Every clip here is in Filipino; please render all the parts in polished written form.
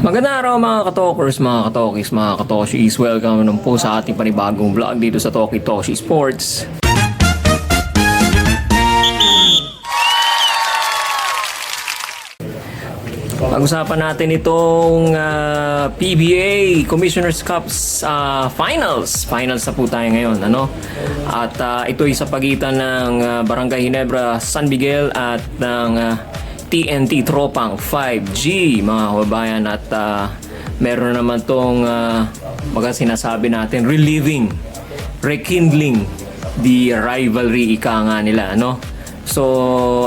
Magandang araw mga katokers, mga katokis, mga katoshis. Welcome naman po sa ating panibagong vlog dito sa Toki Toshi Sports. Pag-usapan natin itong PBA Commissioner's Cups Finals. Finals na po tayo ngayon, ano? At ito ay sa pagitan ng Barangay Ginebra San Miguel at ng TNT Tropang 5G, mga kababayan. At meron naman tong sinasabi natin, rekindling the rivalry, ika nga nila, ano? So,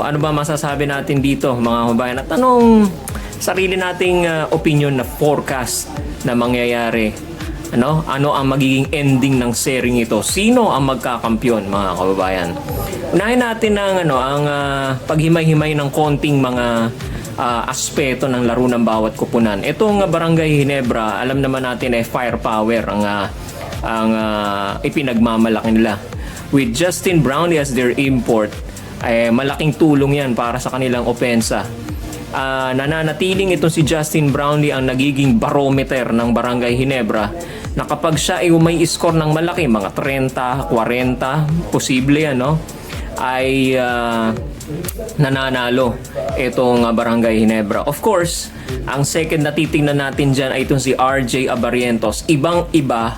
ano ba masasabi natin dito, mga kababayan? At anong sarili nating opinion na forecast na mangyayari? Ano ang magiging ending ng sharing ito? Sino ang magkakampyon, mga kababayan? Unahin natin ang paghimay-himay ng konting mga aspeto ng laro ng bawat kupunan. Itong Barangay Ginebra, alam naman natin firepower ang ipinagmamalaki nila. With Justin Brownlee as their import, malaking tulong yan para sa kanilang opensa. Nananatiling itong si Justin Brownlee ang nagiging barometer ng Barangay Ginebra na kapag siya ay may score ng malaki, mga 30, 40, posible yan, no? Ay nananalo itong Barangay Ginebra. Of course, ang second na titingnan natin dyan ay itong si RJ Abarientos. Ibang-iba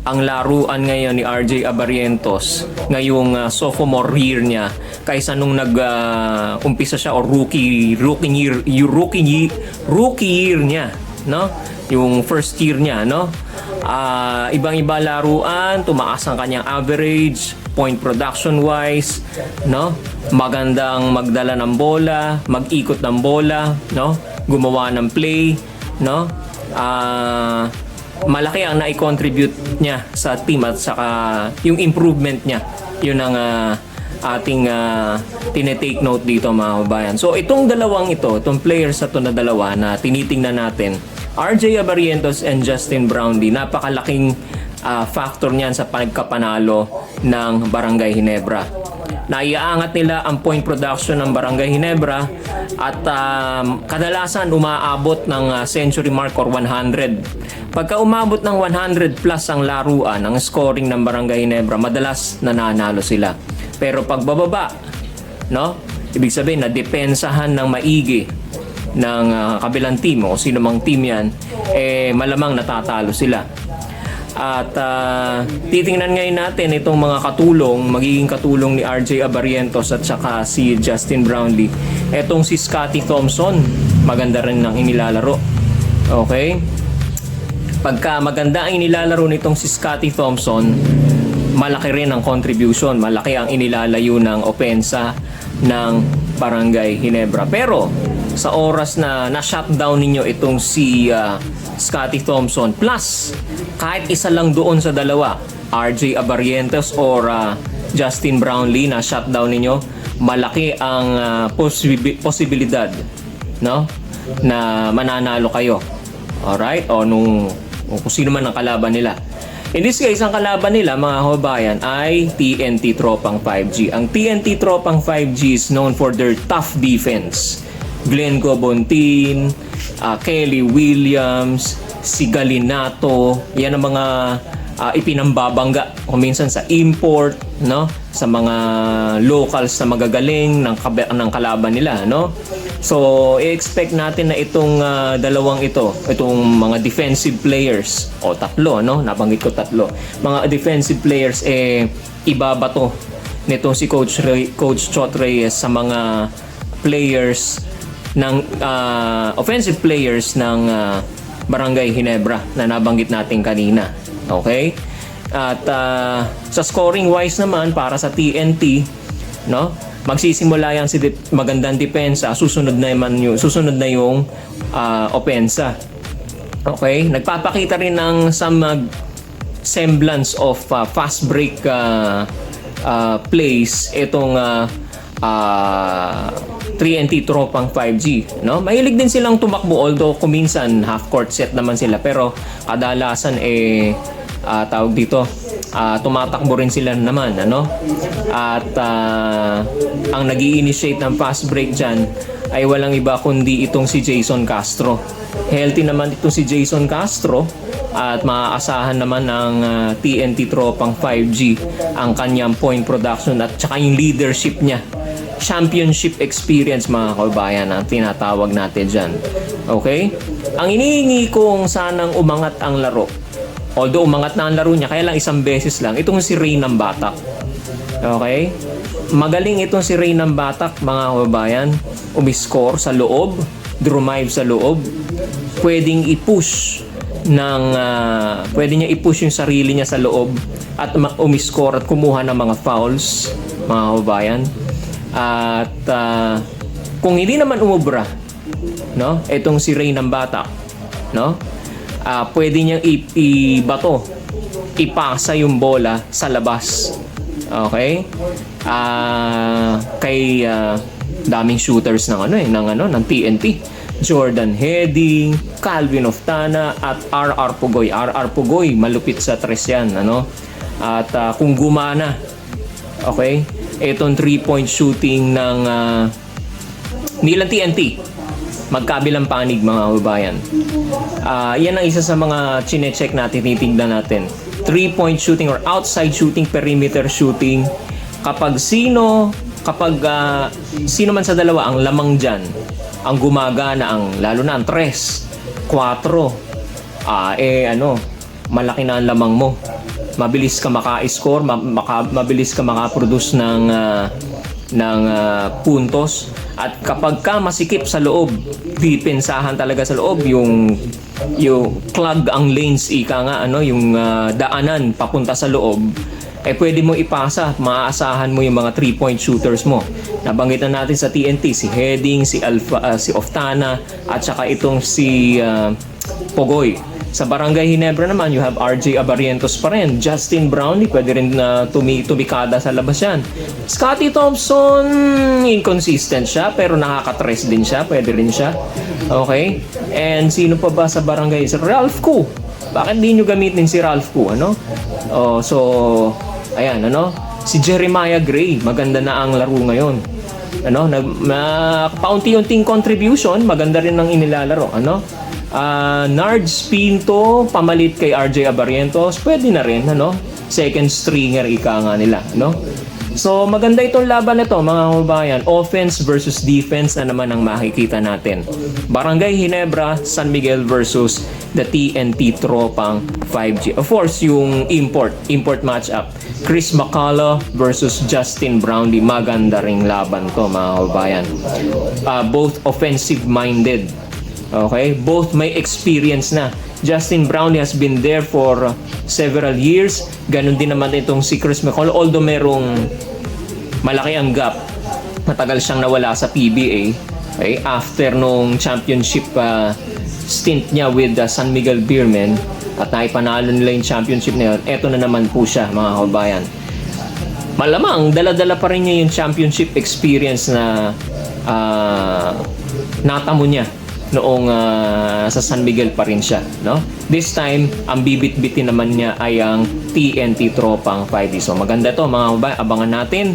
ang laruan ngayon ni RJ Abarientos ngayong sophomore year niya kaysa nung umpisa siya o rookie year niya, no? Yung first year niya, no? Ibang-iba laruan, tumaas ang kanyang average, point production wise, no? Magandang magdala ng bola, mag-ikot ng bola, no? Gumawa ng play, no? Malaki ang na-contribute niya sa team at saka yung improvement niya. Yun ang ating tinetake note dito, mga kababayan. So itong players na dalawa na tinitingnan natin, RJ Abarientos and Justin Brownlee, napakalaking factor niyan sa pagkapanalo ng Barangay Ginebra. Naiaangat nila ang point production ng Barangay Ginebra at kadalasan umaabot ng century mark or 100. Pagka umabot ng 100 plus ang laruan, ang scoring ng Barangay Ginebra, madalas nananalo sila. Pero pag bababa, no? Ibig sabihin na depensahan ng maigi ng kabilang team o sino mang team yan, malamang natatalo sila. At titingnan ngayon natin itong mga magiging katulong ni RJ Abarientos at saka si Justin Brownlee. Etong si Scotty Thompson, maganda rin ang inilalaro. Okay? Pagka maganda ang inilalaro nitong si Scotty Thompson, malaki rin ang contribution, malaki ang inilalayo ng opensa ng Barangay Ginebra. Pero sa oras na na-shutdown ninyo itong si Scotty Thompson, plus kahit isa lang doon sa dalawa, RJ Abarientos or Justin Brownlee, na shutdown ninyo, malaki ang posibilidad, no, na mananalo kayo. Alright? O kung sino man ang kalaban nila. In this case, ang kalaban nila, mga kababayan, ay TNT Tropang 5G. Ang TNT Tropang 5G is known for their tough defense. Glenn Gobontin, Kelly Williams, si Galinato, yan ang mga ipinambabangga kung minsan sa import, no? Sa mga locals na magagaling ng kalaban nila, no? So, i-expect natin na itong itong mga defensive players, o tatlo, no? Nabanggit ko tatlo. Mga defensive players, ibabato nito si Coach Chot Reyes sa mga players ng offensive players ng Barangay Ginebra na nabanggit natin kanina. Okay? At sa scoring wise naman para sa TNT, no? Magsisimula yan si magandang depensa, susunod na yung opensa. Okay? Nagpapakita rin ng some semblance of fast break plays itong 3NT Tropang 5G, no? Mahilig din silang tumakbo, although kuminsan half court set naman sila, pero kadalasan tawag dito, tumatakbo rin sila naman, ano? At ang nag-i-initiate ng fast break dyan ay walang iba kundi itong si Jason Castro. Healthy naman itong si Jason Castro at maaasahan naman ng TNT tropang 5G ang kanyang point production at saka yung leadership niya. Championship experience mga kababayan ang tinatawag natin dyan. Okay? Ang inihingi kong sanang umangat ang laro. Although umangat na ang laro niya, kaya lang isang beses lang. Itong si Ray ng Batak. Okay? Magaling itong si Ray ng Batak, mga kababayan. Umiscore sa loob, drive sa loob. Pwedeng i-push pwede niya i-push yung sarili niya sa loob at umiscore at kumuha ng mga fouls, mga kababayan. At kung hindi naman umubra, no? Itong si Ray ng Batak, no? Pwede niyang ibato, ipasa yung bola sa labas. Okay? Kay daming shooters ng TNT. Jordan Heading, Calvin Oftana at RR Pugoy. RR Pugoy, malupit sa tres yan, ano? At kung gumana, okay? Itong 3-point shooting ng Milan TNT. Magkabilang panig mga kababayan. Yan ang isa sa mga chine-check natin, titignan natin. 3-point shooting or outside shooting, perimeter shooting. Kapag sino man sa dalawa ang lamang dyan, ang gumagana, lalo na ang 3, 4, malaki na ang lamang mo. Mabilis ka maka-score, mabilis ka maka-produce ng puntos. At kapag ka masikip sa loob, dipensahan talaga sa loob, yung clog ang lanes, yung daanan papunta sa loob, pwede mo ipasa, maaasahan mo yung mga 3-point shooters mo. Nabanggitan natin sa TNT, si Heading, si Oftana, at saka itong si Pugoy. Sa Barangay Ginebra naman, you have RJ Abarientos pa rin. Justin Brownlee, pwede rin tumikada sa labas yan. Scottie Thompson, inconsistent siya, pero nakaka-tres din siya. Pwede rin siya. Okay? And sino pa ba sa Barangay? Si Ralph Koo. Bakit di nyo gamitin si Ralph Koo? Ayan, si Jeremiah Gray, maganda na ang laro ngayon. Paunti-unting contribution, maganda rin ang inilalaro. Nards Pinto, pamalit kay RJ Abarientos, pwede na rin, second stringer nila, So maganda itong laban na ito, mga kababayan. Offense versus defense na naman ang makikita natin. Barangay Ginebra, San Miguel versus the TNT tropang 5G. Of course, yung import matchup. Chris McCullough versus Justin Brownlee. Maganda ring laban to, mga kababayan. Both offensive-minded. Okay? Both may experience na. Justin Brownlee has been there for several years. Ganon din naman itong si Chris McCullough. Although merong malaki ang gap, matagal siyang nawala sa PBA. Okay? After nung championship stint niya with San Miguel Beermen at naipanalo nila yung championship na yun, eto na naman po siya, mga kababayan. Malamang, dala-dala pa rin niya yung championship experience na natamo niya noong sa San Miguel pa rin siya, no? This time, ang bibit-bitin naman niya ay ang TNT tropang 5D. So maganda to, mga kababayan. Abangan natin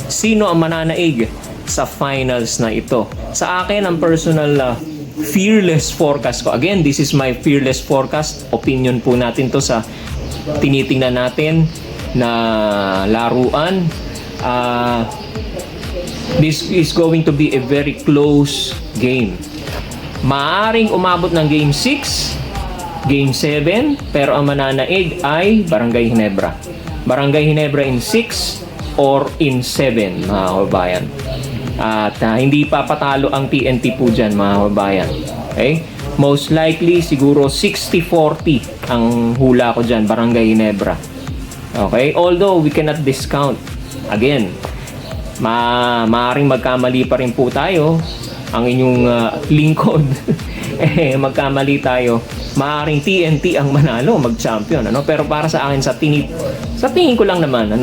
sino ang mananaig sa finals na ito. Sa akin, ang personal fearless forecast ko. Again, this is my fearless forecast. Opinion po natin to sa tinitingnan natin na laruan. This is going to be a very close game. Maaring umabot ng Game 6, Game 7, pero ang mananaig ay Barangay Ginebra. Barangay Ginebra in 6 or in 7, mga kababayan. At hindi pa patalo ang TNT po dyan, mga kababayan. Okay? Most likely, siguro 60-40 ang hula ko dyan, Barangay Ginebra. Okay? Although, we cannot discount. Again, maaring magkamali pa rin po tayo. Ang inyong lingkod, magkamali tayo. Maaring TNT ang manalo, mag-champion. Pero para sa akin, sa tingin ko lang naman,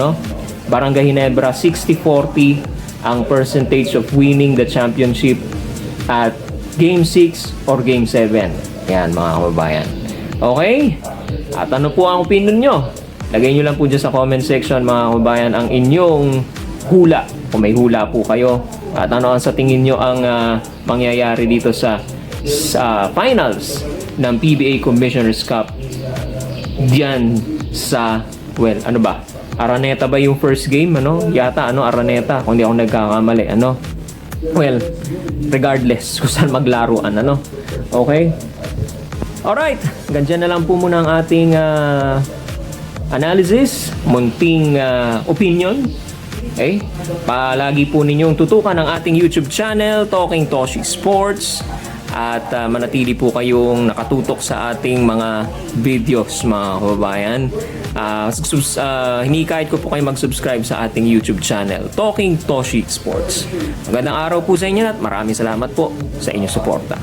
Barangay Ginebra, 60-40 ang percentage of winning the championship at Game 6 or Game 7. Yan, mga kababayan. Okay? At ano po ang opinion nyo? Lagay nyo lang po dyan sa comment section, mga kababayan, ang inyong hula kung may hula po kayo. At ano ang sa tingin nyo ang mangyayari dito sa finals ng PBA Commissioner's Cup diyan sa, well, ano ba? Araneta ba yung first game? Ano? Yata, Araneta. Kung di ako nagkakamali, Well, regardless kung saan maglaruan, Okay? Alright, ganyan na lang po muna ang ating analysis, munting opinion. Okay? Palagi po ninyong tutukan ang ating YouTube channel, Talking Toshi Sports. At manatili po kayong nakatutok sa ating mga videos, mga kababayan. Hinikayat ko po kayo mag-subscribe sa ating YouTube channel, Talking Toshi Sports. Magandang araw po sa inyo at maraming salamat po sa inyong suporta.